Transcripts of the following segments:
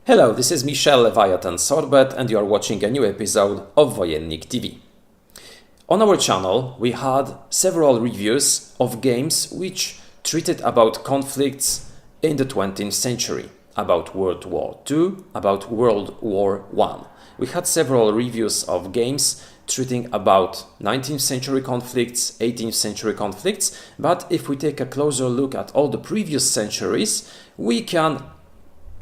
Hello, this is Michel Leviathan Sorbet and you are watching a new episode of Wojennik TV. On our channel we had several reviews of games which treated about conflicts in the 20th century, about World War II, about World War I. We had several reviews of games treating about 19th century conflicts, 18th century conflicts, but if we take a closer look at all the previous centuries, we can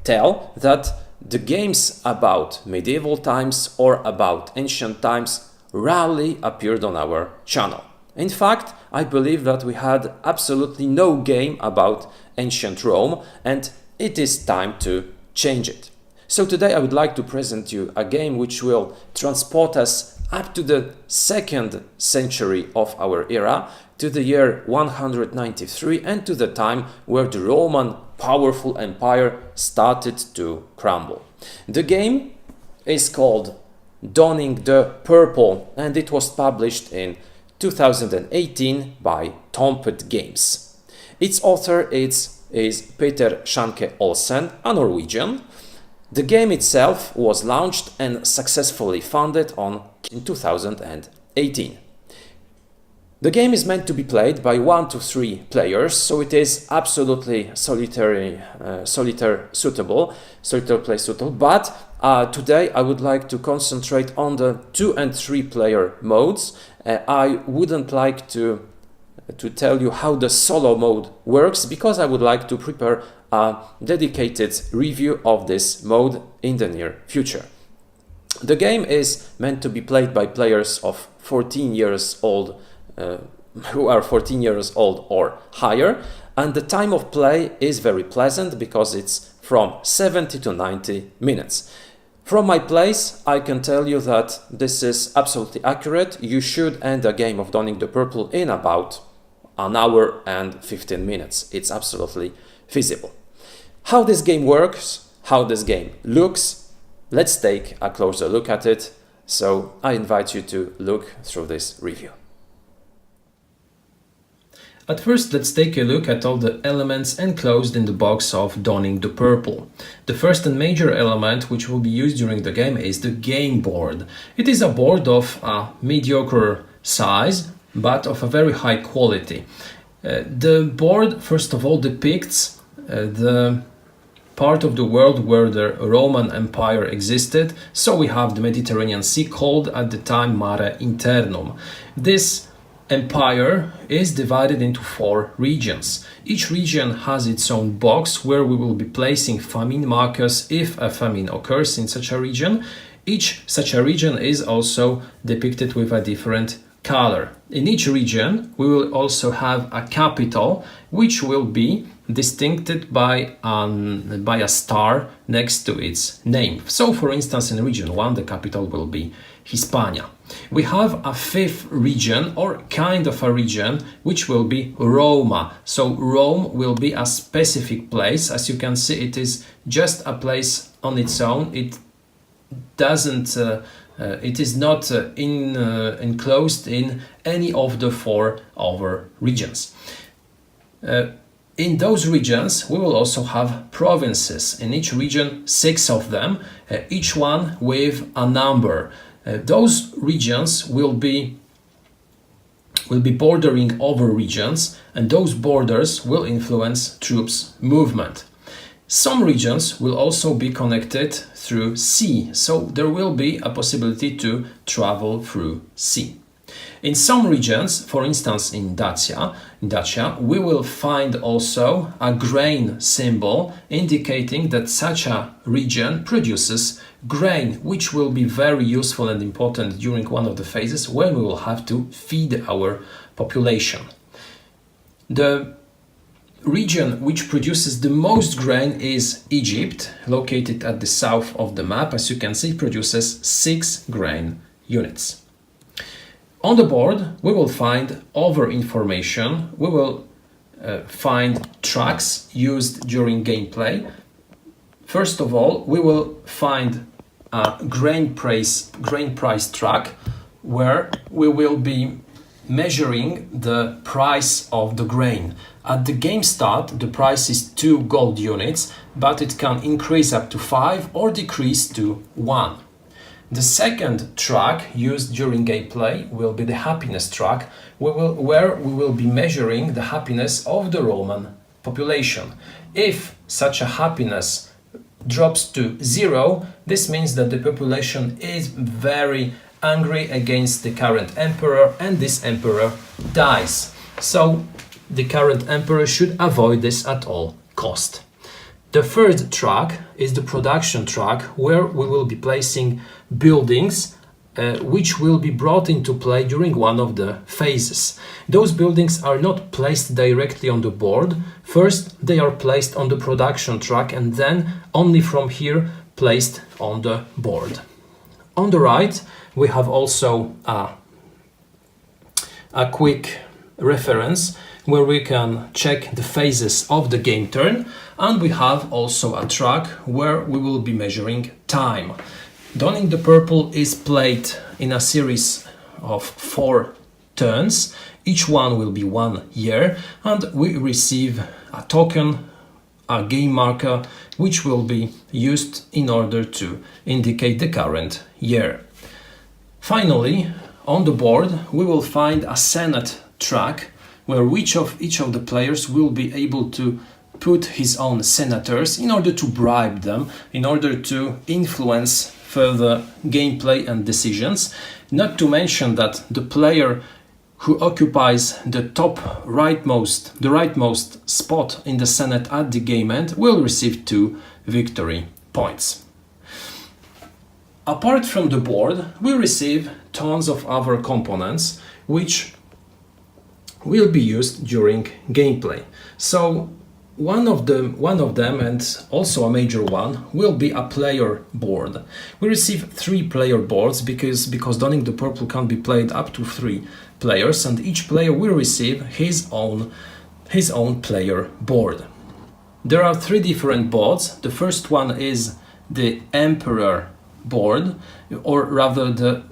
tell that the games about medieval times or about ancient times rarely appeared on our channel. In fact, I believe that we had absolutely no game about ancient Rome, and it is time to change it. So today I would like to present you a game which will transport us up to the 2nd century of our era, to the year 193 and to the time where the Roman powerful empire started to crumble. The game is called Donning the Purple and it was published in 2018 by Tompet Games. Its author is Peter Schanke Olsen, a Norwegian. The game itself was launched and successfully funded in 2018. The game is meant to be played by 1 to 3 players, so it is absolutely solitaire play suitable, but today I would like to concentrate on the 2 and 3 player modes. I wouldn't like to tell you how the solo mode works, because I would like to prepare a dedicated review of this mode in the near future. The game is meant to be played by players of 14 years old, who are 14 years old or higher, and the time of play is very pleasant because it's from 70 to 90 minutes. From my place, I can tell you that this is absolutely accurate. You should end a game of Donning the Purple in about an hour and 15 minutes. It's absolutely feasible. How this game works, how this game looks, let's take a closer look at it. So I invite you to look through this review. At first, let's take a look at all the elements enclosed in the box of Donning the Purple. The first and major element which will be used during the game is the game board. It is a board of a mediocre size, but of a very high quality. The board, first of all, depicts the part of the world where the Roman Empire existed. So we have the Mediterranean Sea, called at the time Mare Internum. This empire is divided into 4 regions. Each region has its own box where we will be placing famine markers if a famine occurs in such a region. Each such a region is also depicted with a different color. In each region we will also have a capital which will be distincted by a star next to its name. So for instance, in region 1 the capital will be Hispania. We have a 5th region, or kind of a region, which will be Roma. So Rome will be a specific place. As you can see, it is just a place on its own. It is not enclosed in any of the 4 other regions. In those regions we will also have provinces. In each region 6 of them, each one with a number. Those regions will be bordering over regions, and those borders will influence troops' movement. Some regions will also be connected through sea, so there will be a possibility to travel through sea. In some regions, for instance in Dacia, we will find also a grain symbol indicating that such a region produces grain, which will be very useful and important during one of the phases when we will have to feed our population. The region which produces the most grain is Egypt, located at the south of the map. As you can see, it produces 6 grain units. On the board we will find other information. We will find tracks used during gameplay. First of all, we will find a grain price track where we will be measuring the price of the grain. At the game start, the price is 2 gold units, but it can increase up to 5 or decrease to 1. The second track used during gameplay will be the happiness track, where we will be measuring the happiness of the Roman population. If such a happiness drops to 0, this means that the population is very angry against the current emperor and this emperor dies. So the current emperor should avoid this at all cost. The third track is the production track, where we will be placing buildings which will be brought into play during one of the phases. Those buildings are not placed directly on the board. First they are placed on the production track and then only from here placed on the board. On the right we have also a quick reference where we can check the phases of the game turn, and we have also a track where we will be measuring time. Donning the Purple is played in a series of 4 turns. Each one will be 1 year, and we receive a token, a game marker, which will be used in order to indicate the current year. Finally, on the board we will find a Senate track, where each of the players will be able to put his own senators in order to bribe them, in order to influence further gameplay and decisions. Not to mention that the player who occupies the rightmost spot in the Senate at the game end will receive 2 victory points. Apart from the board, we receive tons of other components which will be used during gameplay. So one of them, and also a major one, will be a player board. We receive 3 player boards because Donning the Purple can be played up to 3 players, and each player will receive his own player board. There are 3 different boards. The first one is the Emperor board, or rather the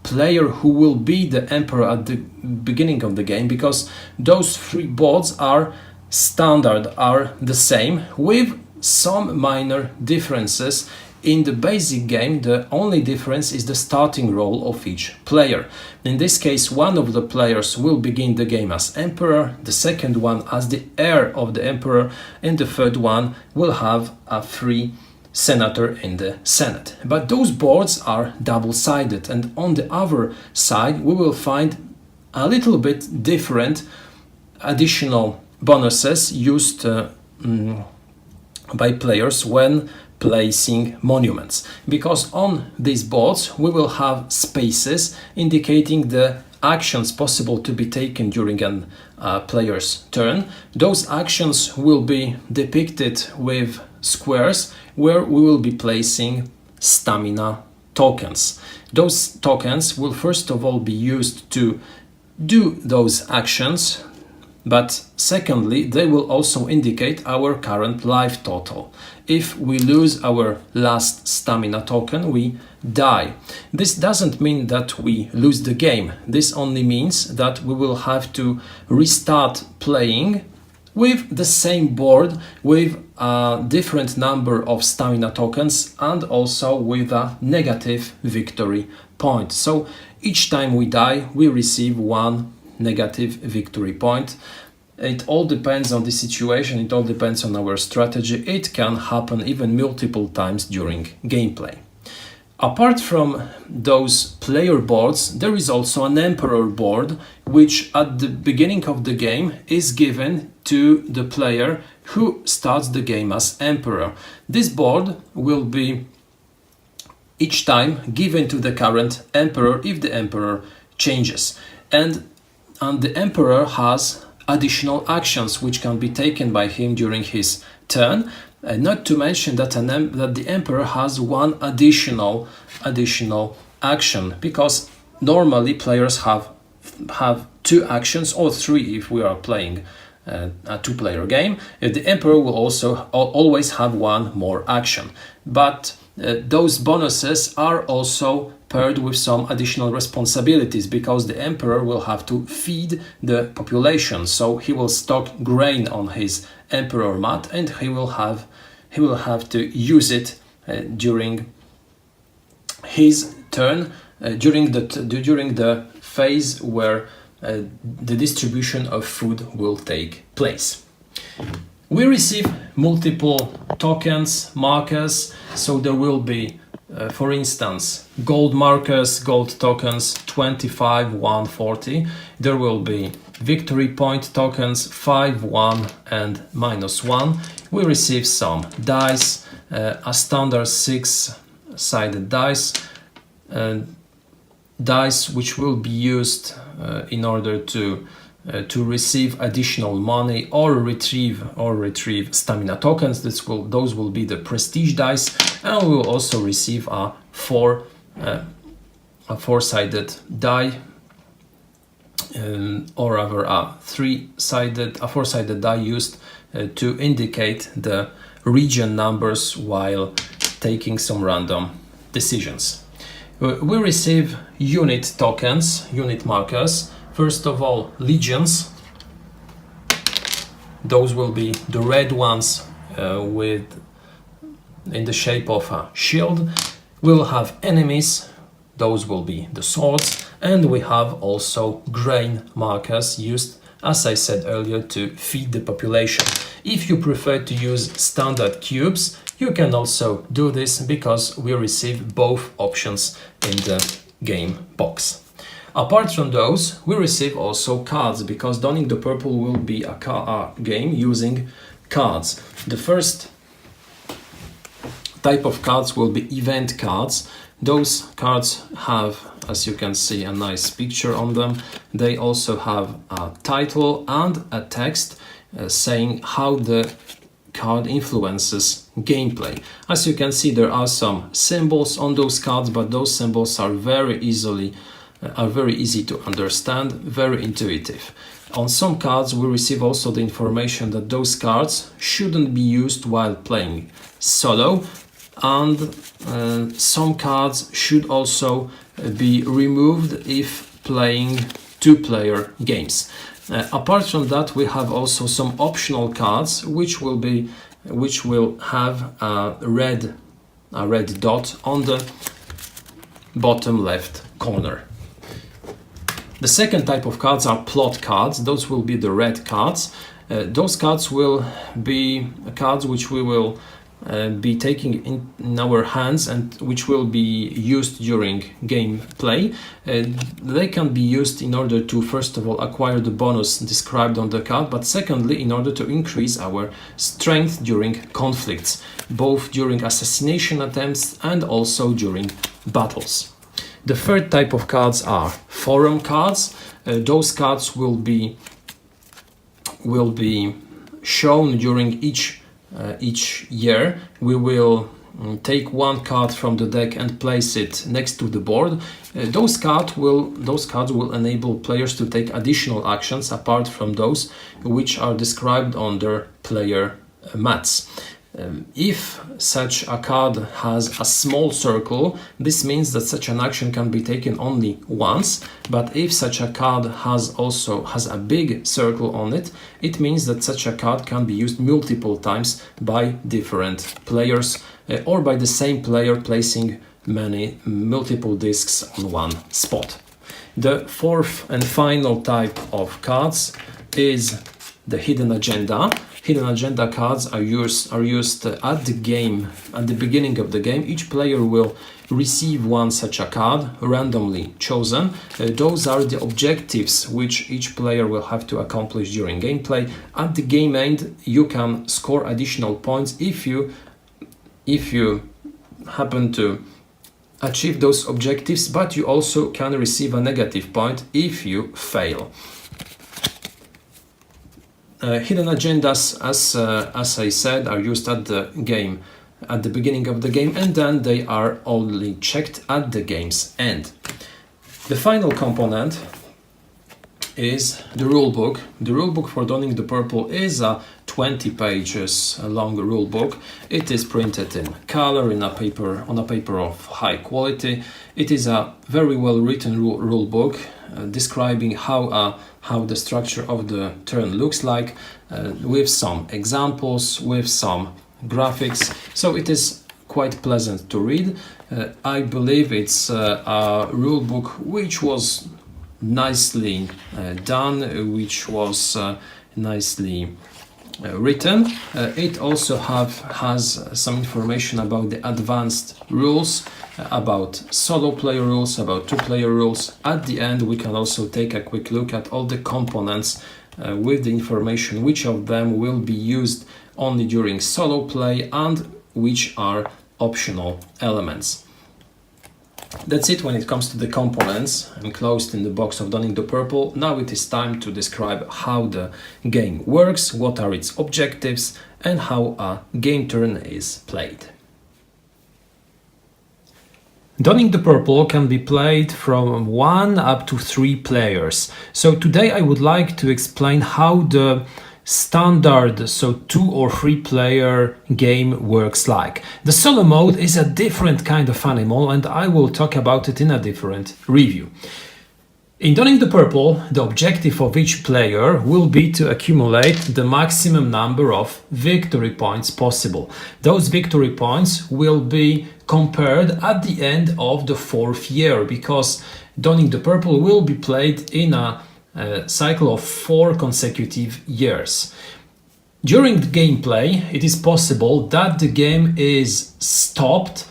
player who will be the emperor at the beginning of the game, because those 3 boards are standard, are the same, with some minor differences. In the basic game, the only difference is the starting role of each player. In this case, one of the players will begin the game as emperor, the second one as the heir of the emperor, and the third one will have a free senator in the Senate. But those boards are double-sided, and on the other side we will find a little bit different additional bonuses used by players when placing monuments, because on these boards we will have spaces indicating the actions possible to be taken during a player's turn. Those actions will be depicted with squares where we will be placing stamina tokens. Those tokens will first of all be used to do those actions, but secondly they will also indicate our current life total. If we lose our last stamina token, we die. This doesn't mean that we lose the game. This only means that we will have to restart playing with the same board, with a different number of stamina tokens, and also with a negative victory point. So each time we die, we receive 1 negative victory point. It all depends on the situation, it all depends on our strategy. It can happen even multiple times during gameplay. Apart from those player boards, there is also an emperor board, which at the beginning of the game is given to the player who starts the game as emperor. This board will be each time given to the current emperor if the emperor changes. And the emperor has additional actions which can be taken by him during his turn. Not to mention that the emperor has 1 additional action, because normally players have 2 actions, or 3 if we are playing a 2-player game. The emperor will also always have 1 more action. But those bonuses are also paired with some additional responsibilities, because the emperor will have to feed the population. So he will stock grain on his emperor mat, and he will have to use it during his turn, during the phase where the distribution of food will take place. We receive multiple tokens, markers, so there will be, for instance, gold markers, gold tokens, 25, 1, 40. There will be victory point tokens, 5, 1 and -1. We receive some dice, a standard 6-sided dice, dice which will be used in order to receive additional money or retrieve stamina tokens. Those will be the prestige dice, and we will also receive a four-sided die, or rather a four-sided die used to indicate the region numbers while taking some random decisions. We receive unit tokens, unit markers. First of all, legions. Those will be the red ones in the shape of a shield. We'll have enemies. Those will be the swords. And we have also grain markers used, as I said earlier, to feed the population. If you prefer to use standard cubes, you can also do this, because we receive both options in the game box. Apart from those, we receive also cards, because Donning the Purple will be a game using cards. The first type of cards will be event cards. Those cards have, as you can see, a nice picture on them. They also have a title and a text saying how the card influences gameplay. As you can see, there are some symbols on those cards, but those symbols are very easy to understand, very intuitive. On some cards we receive also the information that those cards shouldn't be used while playing solo, and some cards should also be removed if playing two-player games. Apart from that, we have also some optional cards which will have a red dot on the bottom left corner. The second type of cards are plot cards. Those will be the red cards. Those cards will be cards which we will be taking in our hands and which will be used during gameplay. They can be used in order to, first of all, acquire the bonus described on the card, but secondly, in order to increase our strength during conflicts, both during assassination attempts and also during battles. The third type of cards are forum cards. Those cards will be shown during each year. We will take one card from the deck and place it next to the board. Those cards will enable players to take additional actions apart from those which are described on their player mats. If such a card has a small circle, this means that such an action can be taken only once, but if such a card has a big circle on it, it means that such a card can be used multiple times by different players, or by the same player placing multiple discs on one spot. The fourth and final type of cards is the hidden agenda. Hidden agenda cards are used at the beginning of the game. Each player will receive one such a card, randomly chosen. Those are the objectives which each player will have to accomplish during gameplay. At the game end, you can score additional points if you happen to achieve those objectives, but you also can receive a negative point if you fail. Hidden agendas, as I said, are used at the beginning of the game, and then they are only checked at the game's end. The final component is the rulebook. The rulebook for Donning the Purple is a 20 pages long rule book. It is printed in color on a paper of high quality. It is a very well written rule book describing how the structure of the turn looks like, with some examples, with some graphics. So it is quite pleasant to read. I believe it's a rule book which was nicely done, which was nicely written. It also has some information about the advanced rules, about solo player rules, about two-player rules. At the end, we can also take a quick look at all the components with the information which of them will be used only during solo play and which are optional elements. That's it when it comes to the components enclosed in the box of Donning the Purple. Now it is time to describe how the game works, what are its objectives, and how a game turn is played. Donning the Purple can be played from 1 up to 3 players. So today I would like to explain how the standard, so 2 or 3 player game works like. The solo mode is a different kind of animal, and I will talk about it in a different review. In Donning the Purple, the objective of each player will be to accumulate the maximum number of victory points possible. Those victory points will be compared at the end of the 4th year, because Donning the Purple will be played in a cycle of 4 consecutive years. During the gameplay, it is possible that the game is stopped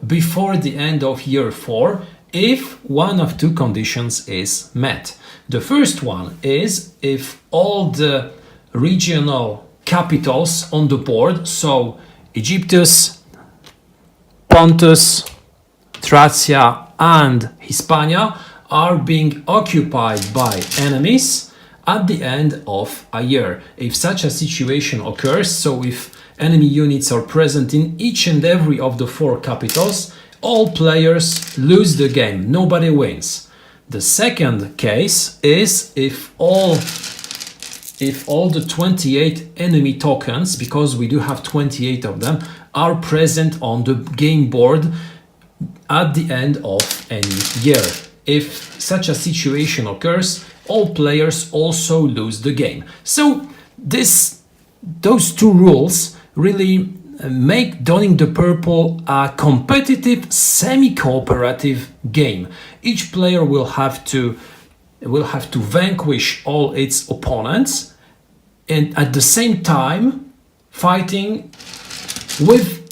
before the end of year 4 if one of 2 conditions is met. The first one is if all the regional capitals on the board, so Egyptus, Pontus, Thracia and Hispania, are being occupied by enemies at the end of a year. If such a situation occurs, so if enemy units are present in each and every of the 4 capitals, all players lose the game, nobody wins. The second case is if all the 28 enemy tokens, because we do have 28 of them, are present on the game board at the end of any year. If such a situation occurs, all players also lose the game. So those 2 rules really make Donning the Purple a competitive, semi-cooperative game. Each player will have to vanquish all its opponents, and at the same time fighting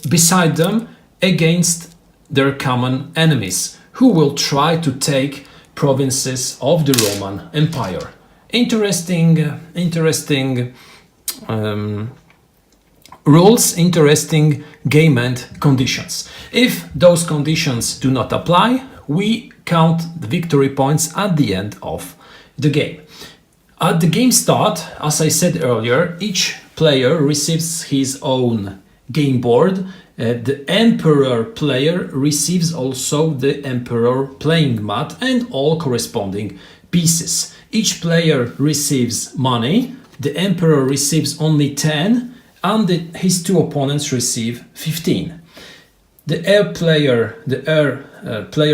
beside them against their common enemies, who will try to take provinces of the Roman Empire. Interesting rules, interesting game end conditions. If those conditions do not apply, we count the victory points at the end of the game. At the game start, as I said earlier, each player receives his own game board. The Emperor player receives also the Emperor playing mat and all corresponding pieces. Each player receives money. The Emperor receives only 10 and his 2 opponents receive 15. The heir player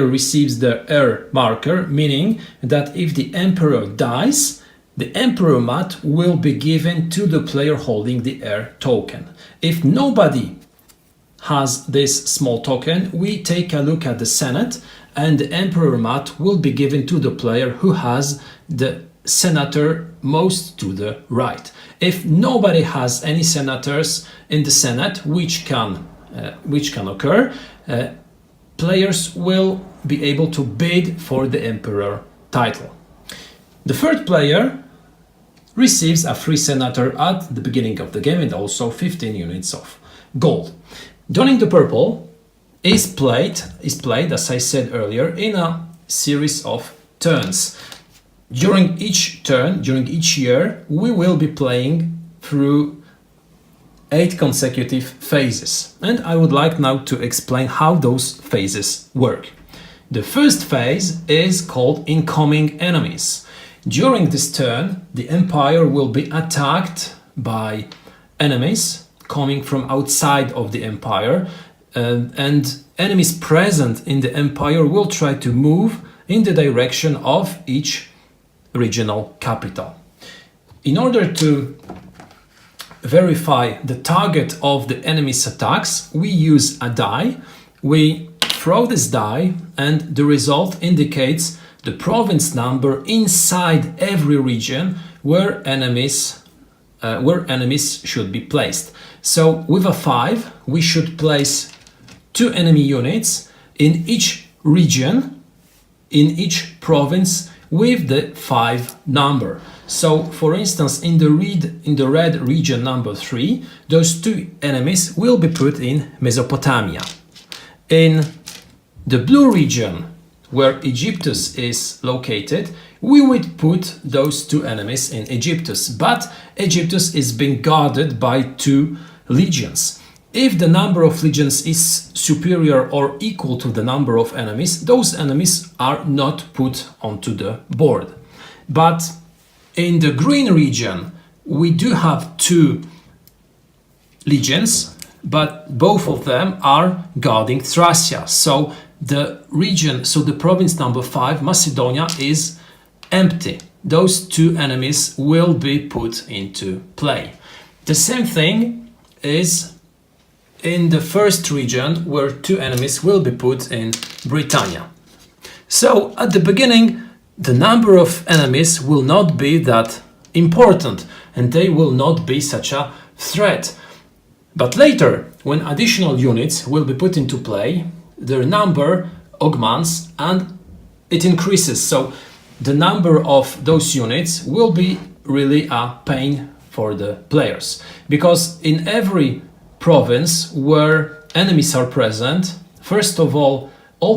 receives the heir marker, meaning that if the Emperor dies, the Emperor mat will be given to the player holding the heir token. If nobody has this small token, we take a look at the Senate, and the Emperor mat will be given to the player who has the senator most to the right. If nobody has any senators in the Senate, which can occur, players will be able to bid for the Emperor title. The 3rd player receives a free senator at the beginning of the game and also 15 units of gold. Donning the Purple is played, as I said earlier, in a series of turns. During each turn, during each year, we will be playing through 8 consecutive phases. And I would like now to explain how those phases work. The first phase is called Incoming Enemies. During this turn, the Empire will be attacked by enemies coming from outside of the empire, and enemies present in the empire will try to move in the direction of each regional capital. In order to verify the target of the enemy's attacks, we use a die. We throw this die and the result indicates the province number inside every region where enemies should be placed. So with a 5 we should place 2 enemy units in each region, in each province with the 5 number. So for instance, in the red region number 3, those 2 enemies will be put in Mesopotamia. In the blue region where Egyptus is located, we would put those 2 enemies in Egyptus, but Egyptus is being guarded by 2 legions. If the number of legions is superior or equal to the number of enemies, those enemies are not put onto the board. But in the green region, we do have 2 legions, but both of them are guarding Thracia. So the province number 5, Macedonia, is empty. Those 2 enemies will be put into play. The same thing is in the first region where 2 enemies will be put in Britannia. So at the beginning, the number of enemies will not be that important and they will not be such a threat. But later, when additional units will be put into play, their number augments and it increases. So the number of those units will be really a pain for the players, because in every province where enemies are present, first of all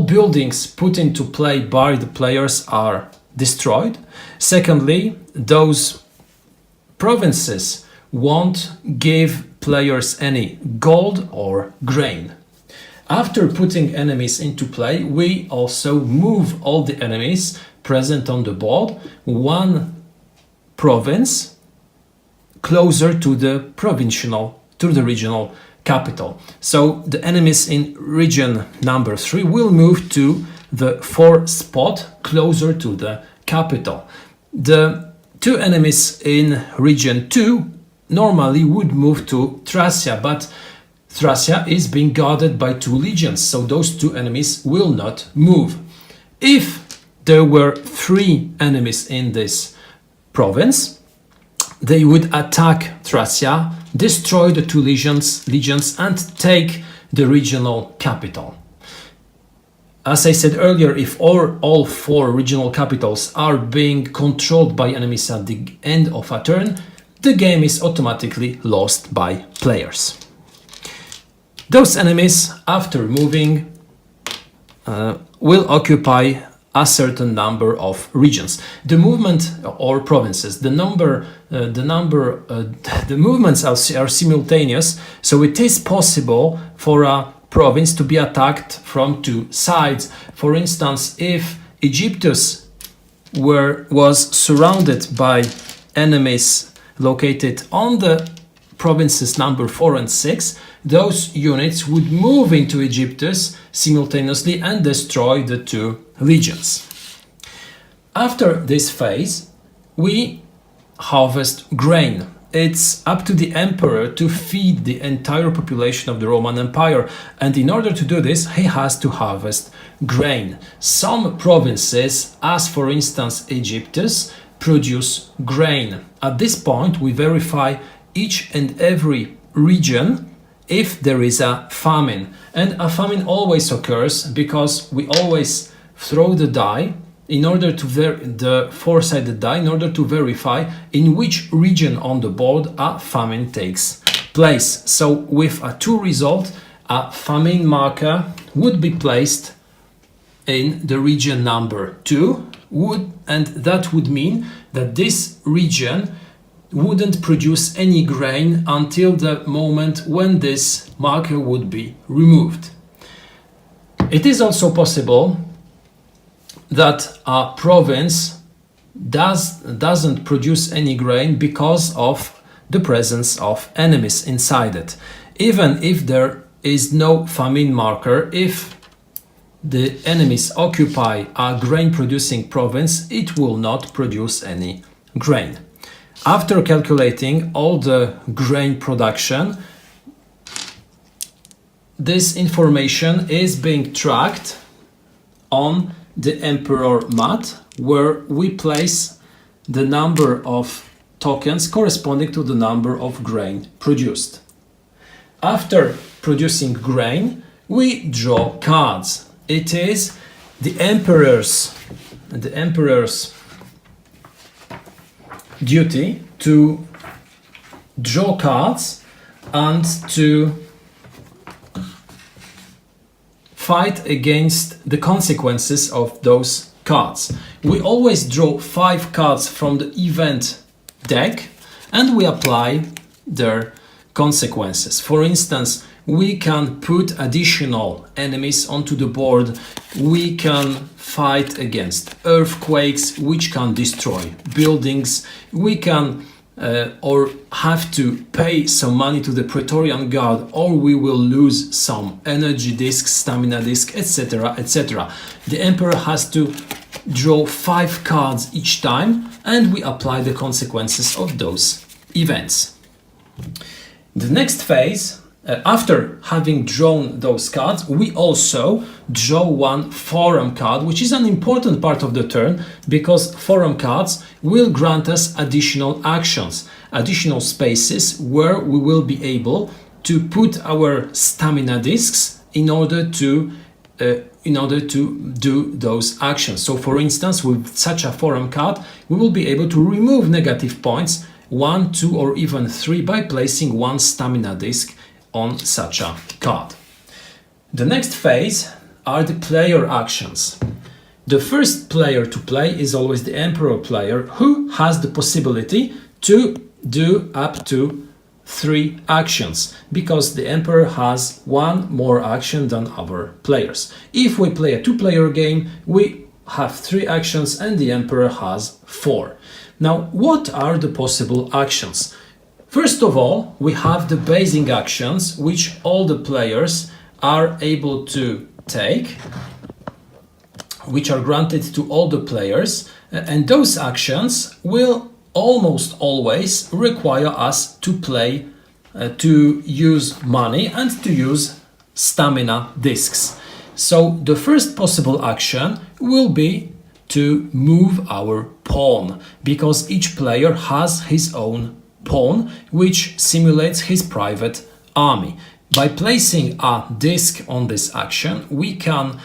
buildings put into play by the players are destroyed. Secondly, those provinces won't give players any gold or grain. After putting enemies into play, we also move all the enemies present on the board one province closer to the regional capital. So the enemies in region number 3 will move to the 4th spot closer to the capital. The 2 enemies in region 2 normally would move to Thracia, but Thracia is being guarded by 2 legions, so those 2 enemies will not move. If there were 3 enemies in this province, they would attack Thracia, destroy the 2 legions and take the regional capital. As I said earlier, if all 4 regional capitals are being controlled by enemies at the end of a turn, the game is automatically lost by players. Those enemies, after moving, will occupy a certain number of regions. The movement or provinces, the movements are simultaneous, so it is possible for a province to be attacked from 2 sides. For instance, if Egyptus was surrounded by enemies located on the provinces number 4 and 6, those units would move into Egyptus simultaneously and destroy the 2 legions. After this phase, we harvest grain. It's up to the emperor to feed the entire population of the Roman Empire, and in order to do this, he has to harvest grain. Some provinces, as for instance Egyptus, produce grain. At this point, we verify each and every region if there is a famine. And a famine always occurs because we always throw the die in order to the four-sided die in order to verify in which region on the board a famine takes place. So with a 2 result, a famine marker would be placed in the region number 2, and that would mean that this region wouldn't produce any grain until the moment when this marker would be removed. It is also possible that a province doesn't produce any grain because of the presence of enemies inside it. Even if there is no famine marker, if the enemies occupy a grain producing province, it will not produce any grain. After calculating all the grain production, this information is being tracked on the emperor mat, where we place the number of tokens corresponding to the number of grain produced. After producing grain, we draw cards. It is the emperor's duty to draw cards and to fight against the consequences of those cards. We always draw 5 cards from the event deck and we apply their consequences. For instance, we can put additional enemies onto the board. We can fight against earthquakes, which can destroy buildings. We can or have to pay some money to the Praetorian Guard, or we will lose some energy discs, stamina disc, etc., etc. The Emperor has to draw 5 cards each time, and we apply the consequences of those events. The next phase, after having drawn those cards, we also draw one forum card, which is an important part of the turn, because forum cards will grant us additional actions, additional spaces where we will be able to put our stamina discs in order to do those actions. So for instance, with such a forum card, we will be able to remove negative points, 1, 2, or even 3, by placing one stamina disc on such a card. The next phase are the player actions. The first player to play is always the Emperor player, who has the possibility to do up to 3 actions, because the Emperor has 1 more action than other players. If we play a 2-player game, we have 3 actions and the Emperor has 4. Now, what are the possible actions? First of all, we have the basing actions, which all the players are able to take, which are granted to all the players, and those actions will almost always require us to play, to use money and to use stamina discs. So the first possible action will be to move our pawn, because each player has his own pawn, which simulates his private army. By placing a disc on this action, we can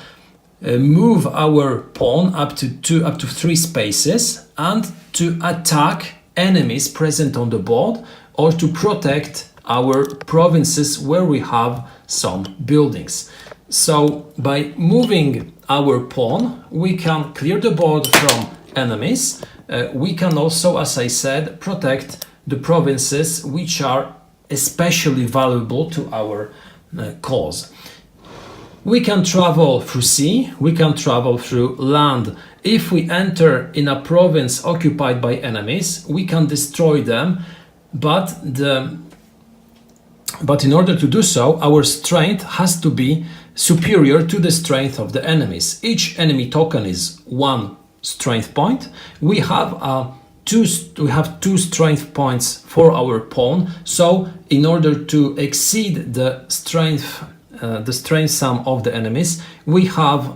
move our pawn up to 3 spaces and to attack enemies present on the board, or to protect our provinces where we have some buildings. So by moving our pawn, we can clear the board from enemies. We can also, as I said, protect the provinces which are especially valuable to our cause. We can travel through sea, we can travel through land. If we enter in a province occupied by enemies, we can destroy them, but in order to do so, our strength has to be superior to the strength of the enemies. Each enemy token is 1 strength point. We have 2 strength points for our pawn. So in order to exceed the strength sum of the enemies, we have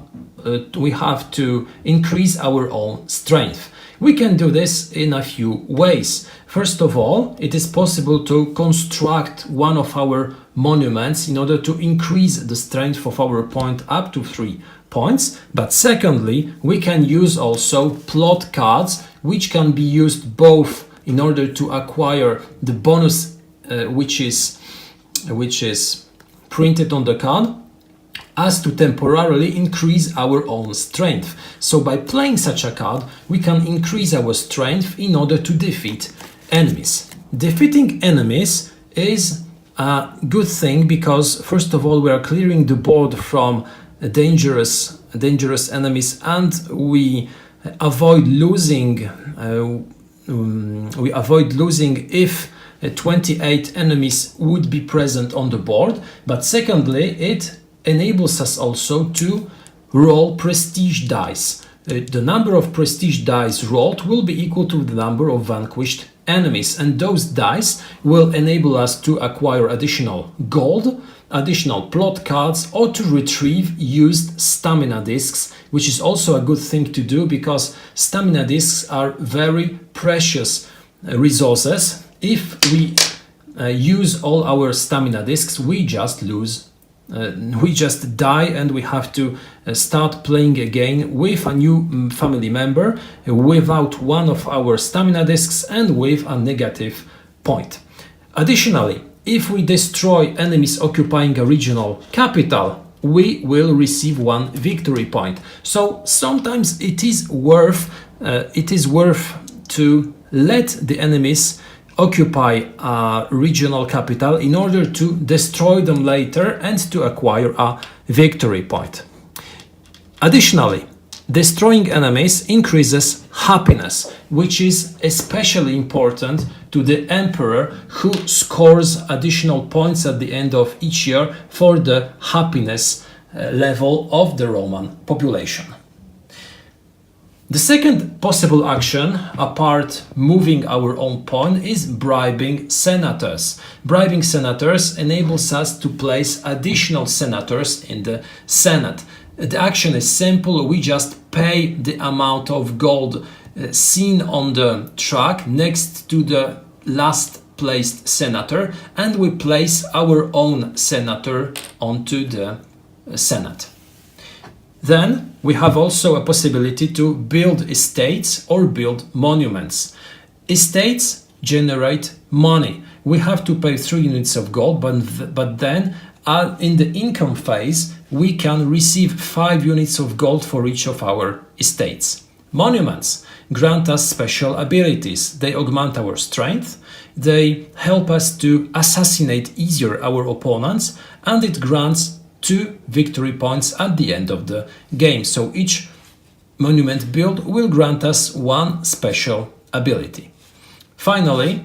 to increase our own strength. We can do this in a few ways. First of all, it is possible to construct one of our monuments in order to increase the strength of our point up to 3 points. But secondly, we can use also plot cards, which can be used both in order to acquire the bonus which is printed on the card, as to temporarily increase our own strength. So by playing such a card, we can increase our strength in order to defeat enemies. Defeating enemies is a good thing, because first of all, we are clearing the board from dangerous enemies, and we avoid losing if 28 enemies would be present on the board, but secondly, it enables us also to roll prestige dice. The number of prestige dice rolled will be equal to the number of vanquished enemies, and those dice will enable us to acquire additional gold, additional plot cards, or to retrieve used stamina discs, which is also a good thing to do because stamina discs are very precious resources. If we use all our stamina discs, we just lose. We just die, and we have to start playing again with a new family member without one of our stamina discs and with a negative point. Additionally, if we destroy enemies occupying a regional capital, we will receive 1 victory point. So sometimes it is worth to let the enemies occupy a regional capital in order to destroy them later and to acquire a victory point. Additionally, destroying enemies increases happiness, which is especially important to the emperor, who scores additional points at the end of each year for the happiness level of the Roman population. The second possible action, apart moving our own pawn, is bribing senators. Bribing senators enables us to place additional senators in the Senate. The action is simple. We just pay the amount of gold seen on the track next to the last placed senator, and we place our own senator onto the Senate. Then we have also a possibility to build estates or build monuments. Estates generate money. We have to pay 3 units of gold, but then in the income phase, we can receive 5 units of gold for each of our estates. Monuments grant us special abilities. They augment our strength, they help us to assassinate easier our opponents, and it grants 2 victory points at the end of the game. So each monument build will grant us 1 special ability. Finally,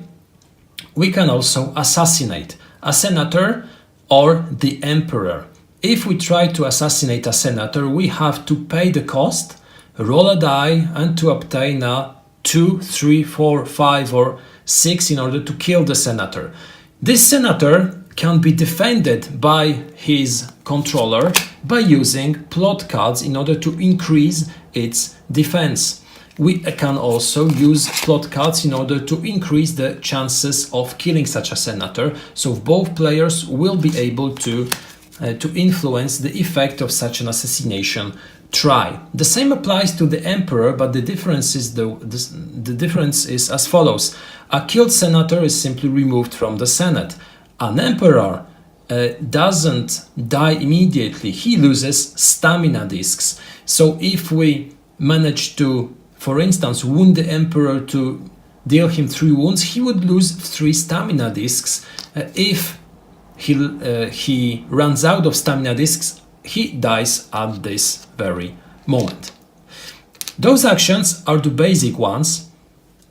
we can also assassinate a senator or the emperor. If we try to assassinate a senator, we have to pay the cost, roll a die, and to obtain a 2, 3, 4, 5, or 6 in order to kill the senator. This senator can be defended by his controller by using plot cards in order to increase its defense. We can also use plot cards in order to increase the chances of killing such a senator, so both players will be able to influence the effect of such an assassination try. The same applies to the emperor, but the difference is as follows. A killed senator is simply removed from the Senate. An emperor doesn't die immediately. He loses stamina discs. So if we manage to, for instance, wound the emperor to deal him 3 wounds, he would lose 3 stamina discs. If he runs out of stamina discs, he dies at this very moment. Those actions are the basic ones,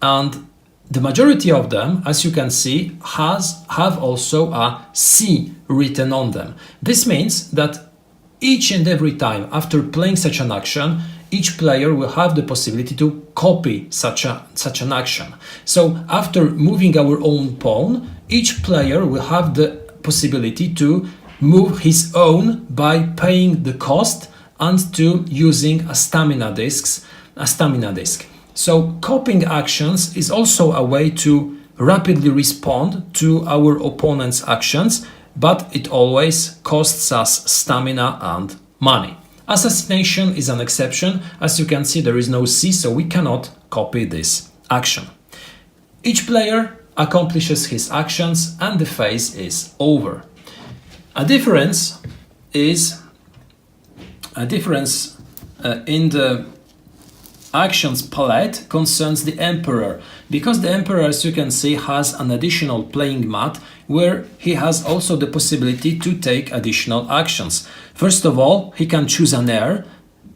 and the majority of them, as you can see, have also a C written on them. This means that each and every time after playing such an action, each player will have the possibility to copy such an action. So after moving our own pawn, each player will have the possibility to move his own by paying the cost and to using a stamina disc. So copying actions is also a way to rapidly respond to our opponent's actions, but it always costs us stamina and money. Assassination is an exception. As you can see, there is no C, so we cannot copy this action. Each player accomplishes his actions and the phase is over. A difference in the actions palette concerns the emperor, because the emperor, as you can see, has an additional playing mat where he has also the possibility to take additional actions. First of all, he can choose an heir.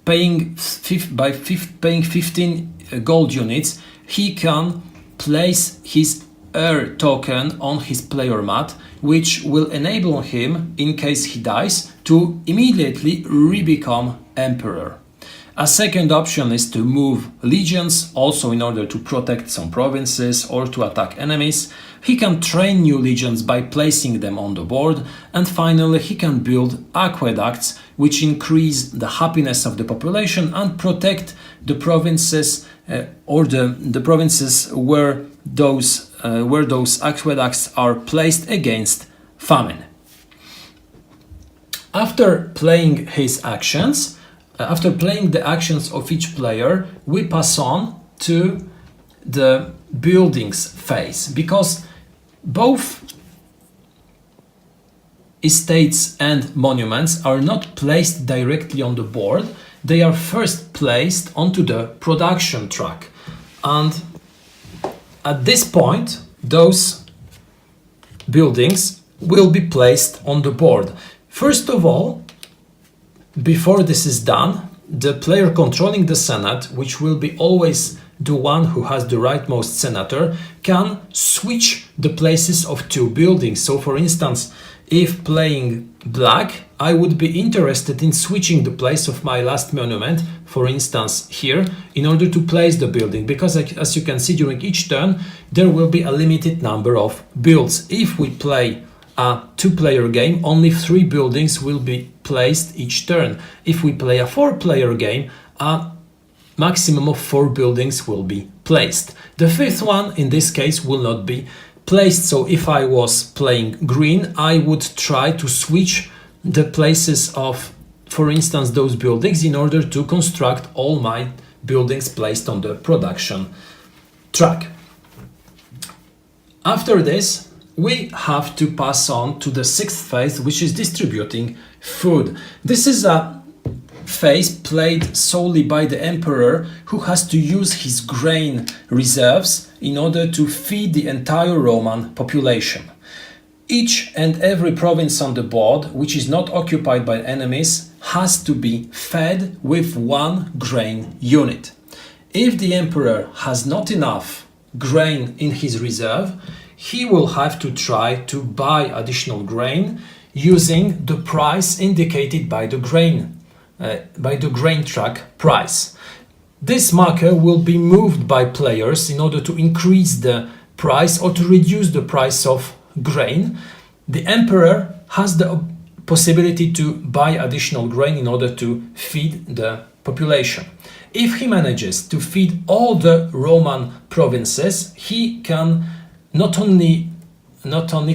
Paying 15 gold units, he can place his heir token on his player mat, which will enable him, in case he dies, to immediately re-become emperor. A second option is to move legions, also in order to protect some provinces or to attack enemies. He can train new legions by placing them on the board, and finally he can build aqueducts, which increase the happiness of the population and protect the provinces or the provinces where those aqueducts are placed against famine. After playing the actions of each player, we pass on to the buildings phase, because both estates and monuments are not placed directly on the board. They are first placed onto the production track, and at this point those buildings will be placed on the board. First of all, before this is done, the player controlling the Senate, which will be always the one who has the rightmost senator, can switch the places of two buildings. So for instance, if playing black, I would be interested in switching the place of my last monument, for instance here, in order to place the building, because as you can see, during each turn there will be a limited number of builds. If we play a two-player game, only 3 buildings will be placed each turn. If we play a 4-player game, a maximum of 4 buildings will be placed. The 5th one in this case will not be placed, so if I was playing green, I would try to switch the places of, for instance, those buildings in order to construct all my buildings placed on the production track. After this, we have to pass on to the 6th phase, which is distributing food. This is a phase played solely by the emperor, who has to use his grain reserves in order to feed the entire Roman population. Each and every province on the board, which is not occupied by enemies, has to be fed with 1 grain unit. If the emperor has not enough grain in his reserve, he will have to try to buy additional grain using the price indicated by the grain track price. This marker will be moved by players in order to increase the price or to reduce the price of grain. The emperor has the possibility to buy additional grain in order to feed the population. If he manages to feed all the Roman provinces, he can not only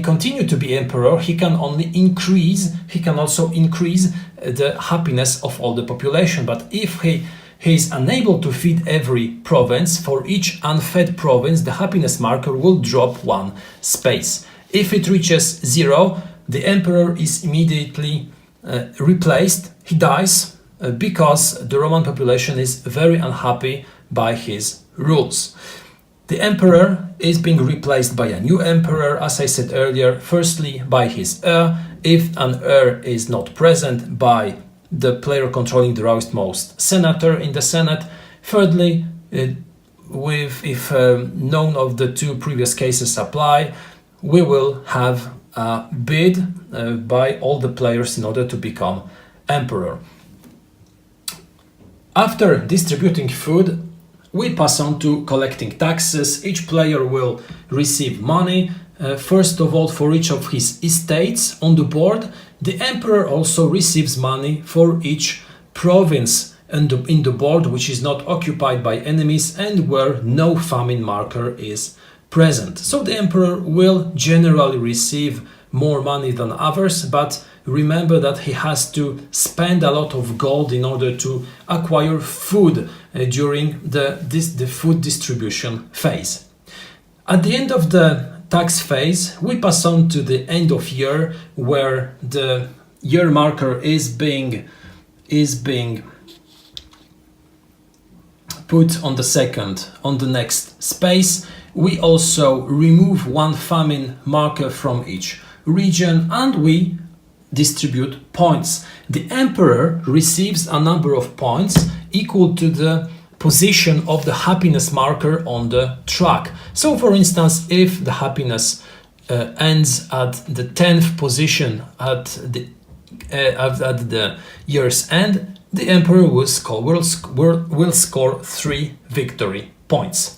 continue to be emperor, he can also increase the happiness of all the population. But if he is unable to feed every province, for each unfed province the happiness marker will drop 1 space. If it reaches 0, the emperor is immediately replaced. He dies because the Roman population is very unhappy by his rules. The emperor is being replaced by a new emperor, as I said earlier, firstly by his heir, if an heir is not present, by the player controlling the rightmost senator in the Senate. Thirdly, if none of the 2 previous cases apply, we will have a bid by all the players in order to become emperor. After distributing food, we pass on to collecting taxes. Each player will receive money. First of all, for each of his estates on the board. The emperor also receives money for each province in the board which is not occupied by enemies and where no famine marker is present. So the emperor will generally receive more money than others, but remember that he has to spend a lot of gold in order to acquire food during the food distribution phase. At the end of the tax phase, we pass on to the end of year, where the year marker is being put on the next space. We also remove 1 famine marker from each region and we distribute points. The emperor receives a number of points equal to the position of the happiness marker on the track. So for instance, if the happiness ends at the 10th position at the year's end, the emperor will score 3 victory points.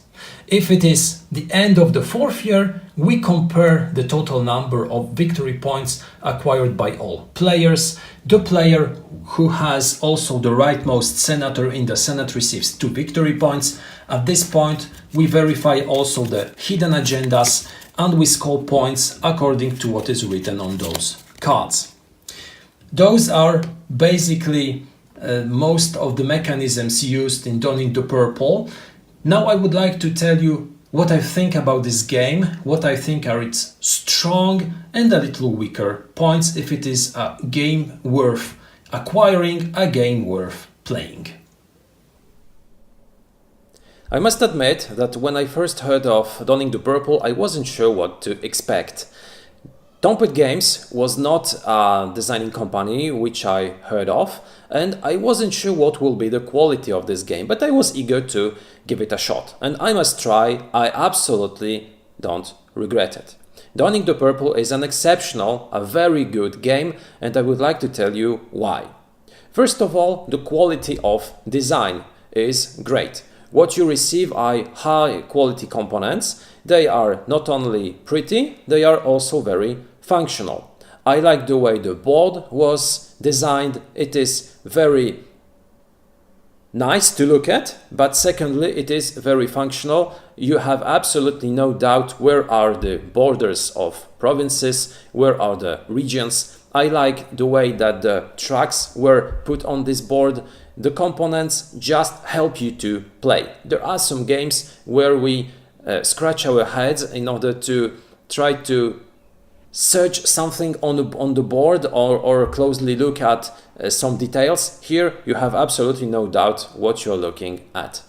If it is the end of the 4th year, we compare the total number of victory points acquired by all players. The player who has also the rightmost senator in the Senate receives 2 victory points. At this point, we verify also the hidden agendas and we score points according to what is written on those cards. Those are basically most of the mechanisms used in Donning the Purple. Now I would like to tell you what I think about this game, what I think are its strong and a little weaker points, if it is a game worth acquiring, a game worth playing. I must admit that when I first heard of Donning the Purple, I wasn't sure what to expect. Tompet Games was not a designing company which I heard of, and I wasn't sure what will be the quality of this game, but I was eager to give it a shot. And I must try, I absolutely don't regret it. Donning the Purple is an exceptional, a very good game, and I would like to tell you why. First of all, the quality of design is great. What you receive are high quality components. They are not only pretty, they are also very functional. I like the way the board was designed. It is very nice to look at, but secondly, it is very functional. You have absolutely no doubt where are the borders of provinces, where are the regions. I like the way that the tracks were put on this board. The components just help you to play. There are some games where we scratch our heads in order to try to search something on the board or closely look at some details. Here you have absolutely no doubt what you're looking at.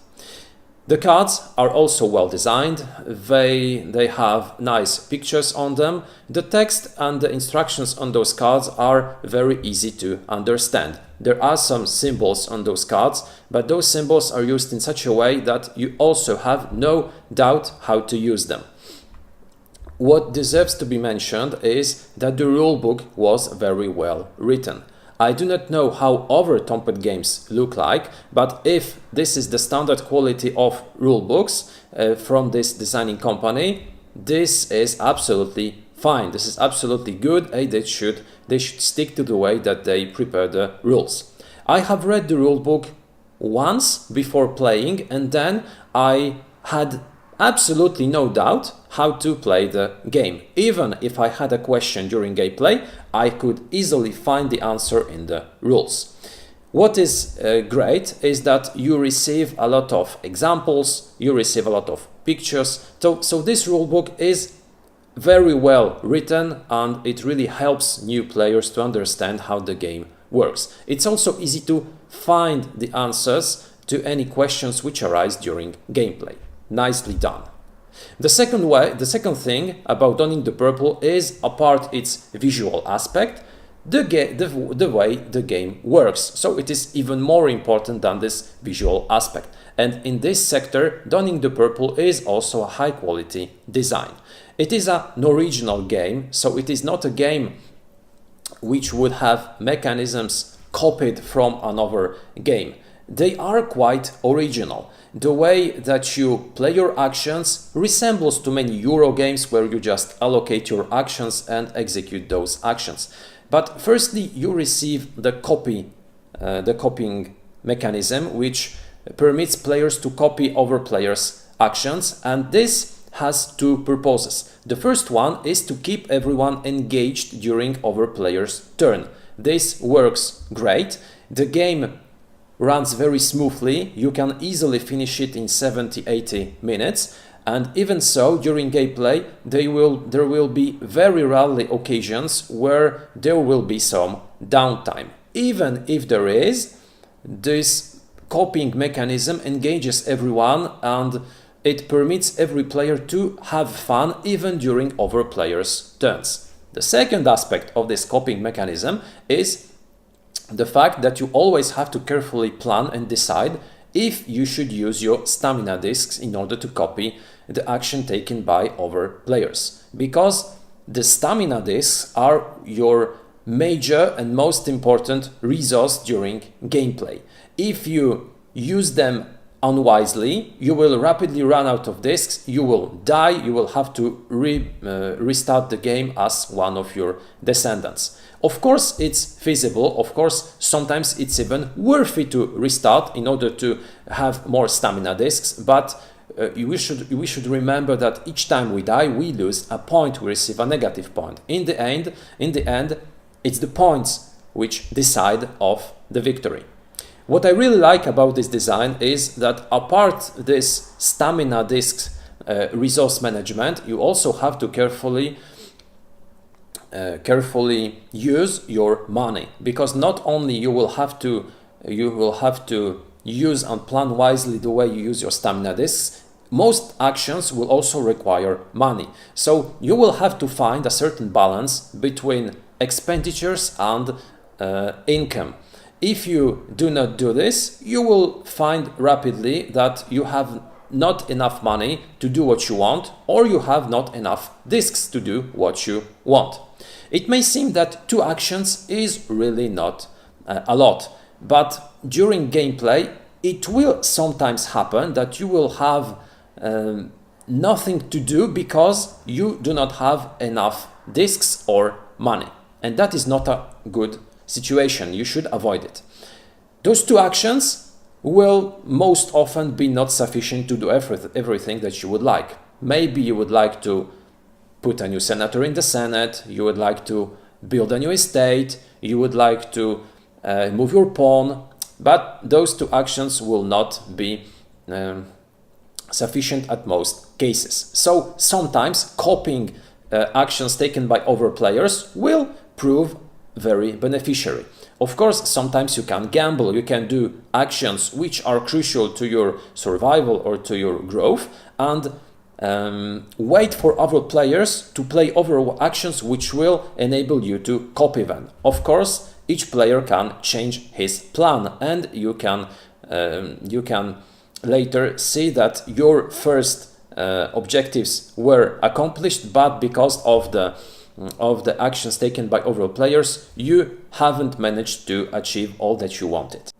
The cards are also well designed. They have nice pictures on them. The text and the instructions on those cards are very easy to understand. There are some symbols on those cards, but those symbols are used in such a way that you also have no doubt how to use them. What deserves to be mentioned is that the rulebook was very well written. I do not know how other Tompet games look like, but if this is the standard quality of rulebooks from this designing company, this is absolutely fine. This is absolutely good, and they should stick to the way that they prepare the rules. I have read the rulebook once before playing, and then I had absolutely no doubt how to play the game. Even if I had a question during gameplay, I could easily find the answer in the rules. What is great is that you receive a lot of examples, you receive a lot of pictures. So this rulebook is very well written and it really helps new players to understand how the game works. It's also easy to find the answers to any questions which arise during gameplay. Nicely done. The second thing about Donning the Purple is, apart its visual aspect, the way the game works. So it is even more important than this visual aspect. And in this sector, Donning the Purple is also a high quality design. It is an original game, so it is not a game which would have mechanisms copied from another game. They are quite original. The way that you play your actions resembles to many Euro games where you just allocate your actions and execute those actions. But firstly, you receive the copying mechanism, which permits players to copy other players' actions, and this has two purposes. The first one is to keep everyone engaged during other players' turn. This works great. The game runs very smoothly. You can easily finish it in 70-80 minutes, and even so, during gameplay there will be very rarely occasions where there will be some downtime. Even if there is, this copying mechanism engages everyone and it permits every player to have fun even during other players' turns. The second aspect of this copying mechanism is the fact that you always have to carefully plan and decide if you should use your stamina discs in order to copy the action taken by other players. Because the stamina discs are your major and most important resource during gameplay. If you use them unwisely, you will rapidly run out of discs, you will die, you will have to restart the game as one of your descendants. Of course, it's feasible. Of course, sometimes it's even worth it to restart in order to have more stamina discs, but we should remember that each time we die, we lose a point, we receive a negative point. In the end, it's the points which decide of the victory. What I really like about this design is that apart this stamina discs resource management, you also have to carefully use your money, because not only you will have to use and plan wisely the way you use your stamina discs, most actions will also require money. So you will have to find a certain balance between expenditures and income. If you do not do this, you will find rapidly that you have not enough money to do what you want, or you have not enough discs to do what you want. It may seem that 2 actions is really not a lot, but during gameplay it will sometimes happen that you will have nothing to do because you do not have enough discs or money, and that is not a good situation. You should avoid it. Those 2 actions will most often be not sufficient to do everything that you would like. Maybe you would like to put a new senator in the Senate, you would like to build a new estate, you would like to move your pawn, but those 2 actions will not be sufficient at most cases. So sometimes copying actions taken by other players will prove very beneficiary. Of course, sometimes you can gamble, you can do actions which are crucial to your survival or to your growth, and wait for other players to play other actions which will enable you to copy them. Of course, each player can change his plan, and you can later see that your first objectives were accomplished, but because of the actions taken by other players, you haven't managed to achieve all that you wanted.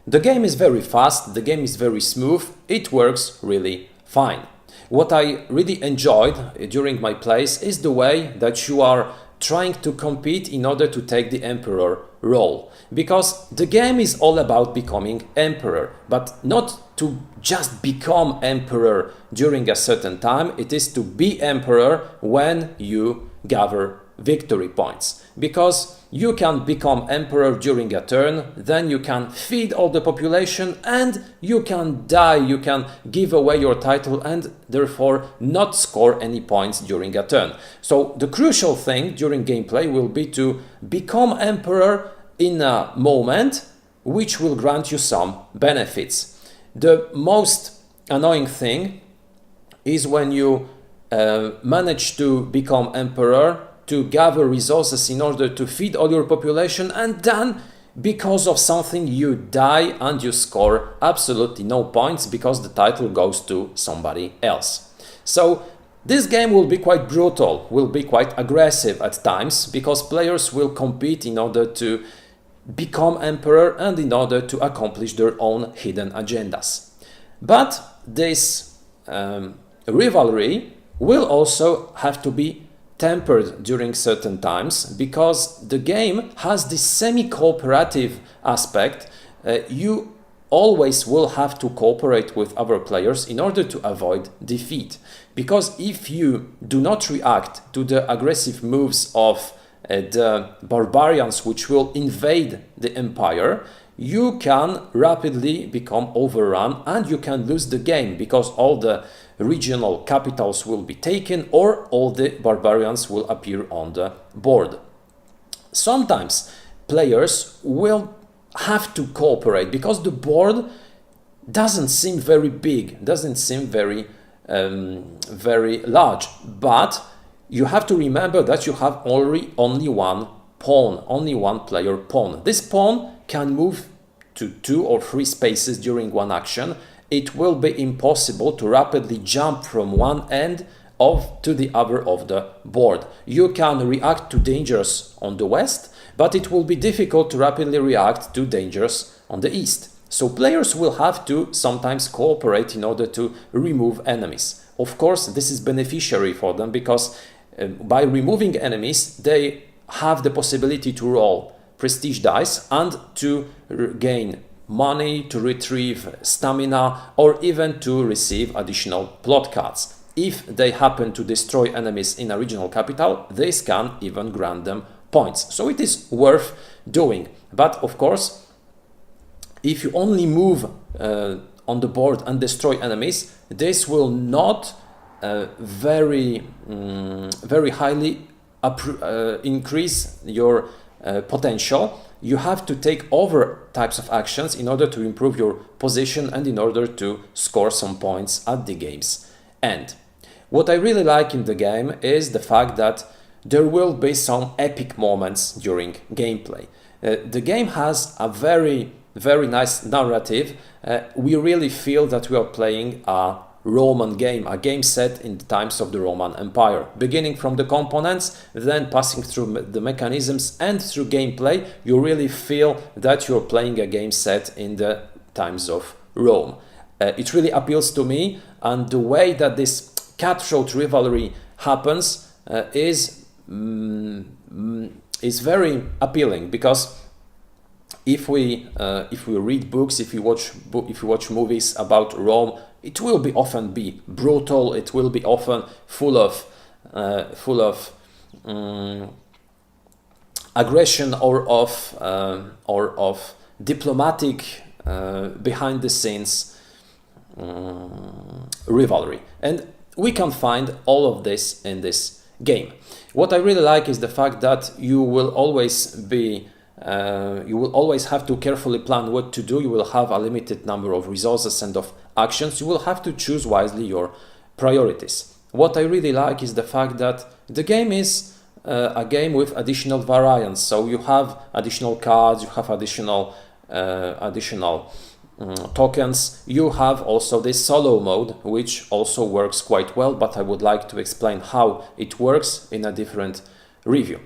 The game is very fast, the game is very smooth, it works really fine. What I really enjoyed during my plays is the way that you are trying to compete in order to take the emperor role. Because the game is all about becoming emperor, but not to just become emperor during a certain time, it is to be emperor when you gather victory points. Because you can become emperor during a turn, then you can feed all the population and you can die, you can give away your title and therefore not score any points during a turn. So the crucial thing during gameplay will be to become emperor in a moment which will grant you some benefits. The most annoying thing is when you manage to become emperor, to gather resources in order to feed all your population, and then because of something you die and you score absolutely no points because the title goes to somebody else. So this game will be quite brutal, will be quite aggressive at times, because players will compete in order to become emperor and in order to accomplish their own hidden agendas. But this rivalry will also have to be tempered during certain times, because the game has this semi-cooperative aspect. You always will have to cooperate with other players in order to avoid defeat. Because if you do not react to the aggressive moves of the barbarians which will invade the empire, you can rapidly become overrun and you can lose the game, because all the regional capitals will be taken or all the barbarians will appear on the board. Sometimes players will have to cooperate because the board doesn't seem very big, doesn't seem very large, but you have to remember that you have only one pawn, only one player pawn. This pawn can move to 2 or 3 spaces during one action, it will be impossible to rapidly jump from one end to the other of the board. You can react to dangers on the west, but it will be difficult to rapidly react to dangers on the east. So players will have to sometimes cooperate in order to remove enemies. Of course, this is beneficiary for them because by removing enemies, they have the possibility to roll prestige dice and to gain money, to retrieve stamina, or even to receive additional plot cards. If they happen to destroy enemies in a regional capital, this can even grant them points. So it is worth doing. But of course, if you only move on the board and destroy enemies, this will not very highly increase your potential. You have to take other types of actions in order to improve your position and in order to score some points at the game's end. What I really like in the game is the fact that there will be some epic moments during gameplay. The game has a very nice narrative. We really feel that we are playing a Roman game, a game set in the times of the Roman Empire, beginning from the components, then passing through the mechanisms and through gameplay. You really feel that you're playing a game set in the times of Rome. It really appeals to me, and the way that this cutthroat rivalry happens is very appealing, because if we read books, if you watch movies about Rome, it will be often be brutal. It will be often full of aggression or of diplomatic behind the scenes rivalry, and we can find all of this in this game. What I really like is the fact that you will always have to carefully plan what to do. You will have a limited number of resources and of actions. You will have to choose wisely your priorities. What I really like is the fact that the game is a game with additional variance. So you have additional cards, you have additional tokens. You have also this solo mode, which also works quite well, but I would like to explain how it works in a different review.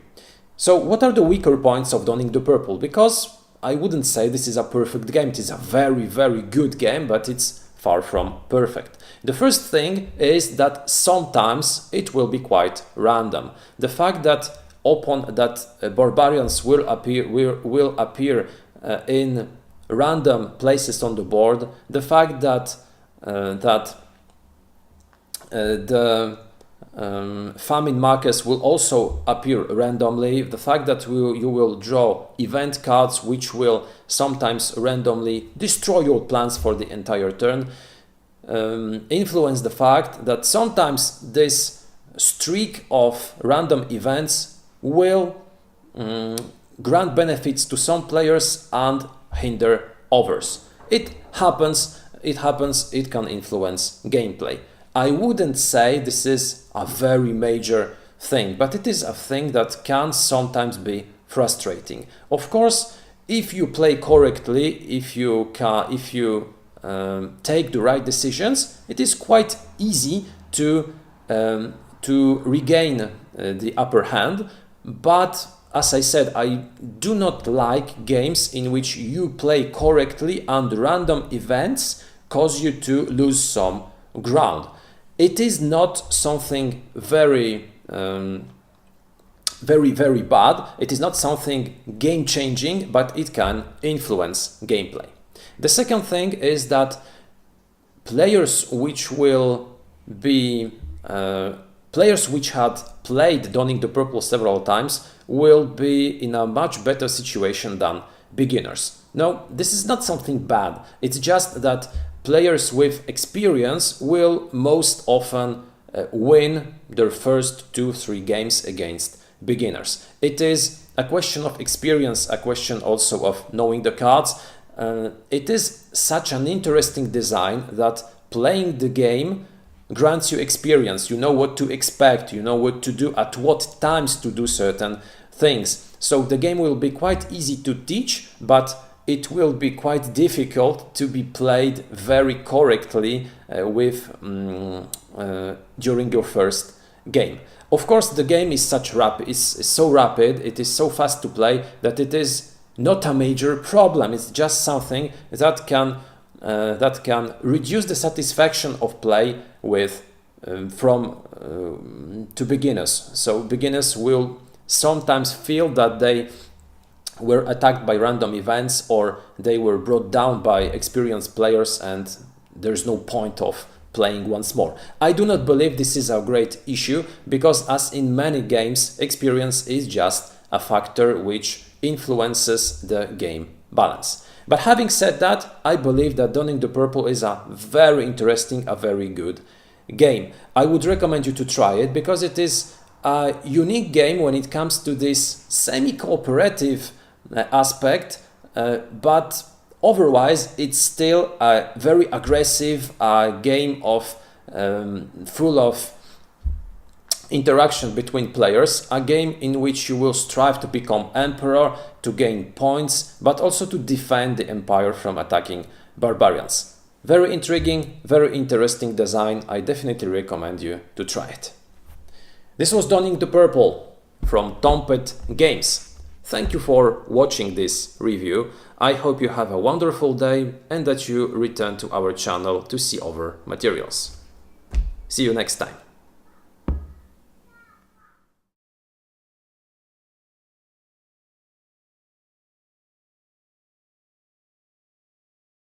So what are the weaker points of Donning the Purple? Because I wouldn't say this is a perfect game. It is a very good game, but it's far from perfect. The first thing is that sometimes it will be quite random. The fact that barbarians will appear in random places on the board, the fact that the famine markers will also appear randomly, the fact that you will draw event cards which will sometimes randomly destroy your plans for the entire turn, influence the fact that sometimes this streak of random events will grant benefits to some players and hinder others. It happens, it can influence gameplay. I wouldn't say this is a very major thing, but it is a thing that can sometimes be frustrating. Of course, if you play correctly, if you take the right decisions, it is quite easy to regain the upper hand. But as I said, I do not like games in which you play correctly and random events cause you to lose some ground. It is not something very bad. It is not something game-changing, but it can influence gameplay. The second thing is that players which had played Donning the Purple several times will be in a much better situation than beginners. No, this is not something bad. It's just that players with experience will most often win their first 2-3 games against beginners. It is a question of experience, a question also of knowing the cards. It is such an interesting design that playing the game grants you experience. You know what to expect, you know what to do, at what times to do certain things. So the game will be quite easy to teach, but it will be quite difficult to be played very correctly during your first game. Of course, the game is so rapid, it is so fast to play that it is not a major problem. It's just something that can reduce the satisfaction of play with to beginners. So beginners will sometimes feel that they were attacked by random events, or they were brought down by experienced players, and there's no point of playing once more. I do not believe this is a great issue, because as in many games, experience is just a factor which influences the game balance. But having said that, I believe that Donning the Purple is a very interesting, a very good game. I would recommend you to try it, because it is a unique game when it comes to this semi-cooperative aspect, but otherwise it's still a very aggressive game of full of interaction between players, a game in which you will strive to become emperor, to gain points, but also to defend the empire from attacking barbarians. Very intriguing, very interesting design. I definitely recommend you to try it. This was Donning the Purple from Tompet Games. Thank you for watching this review. I hope you have a wonderful day and that you return to our channel to see other materials. See you next time.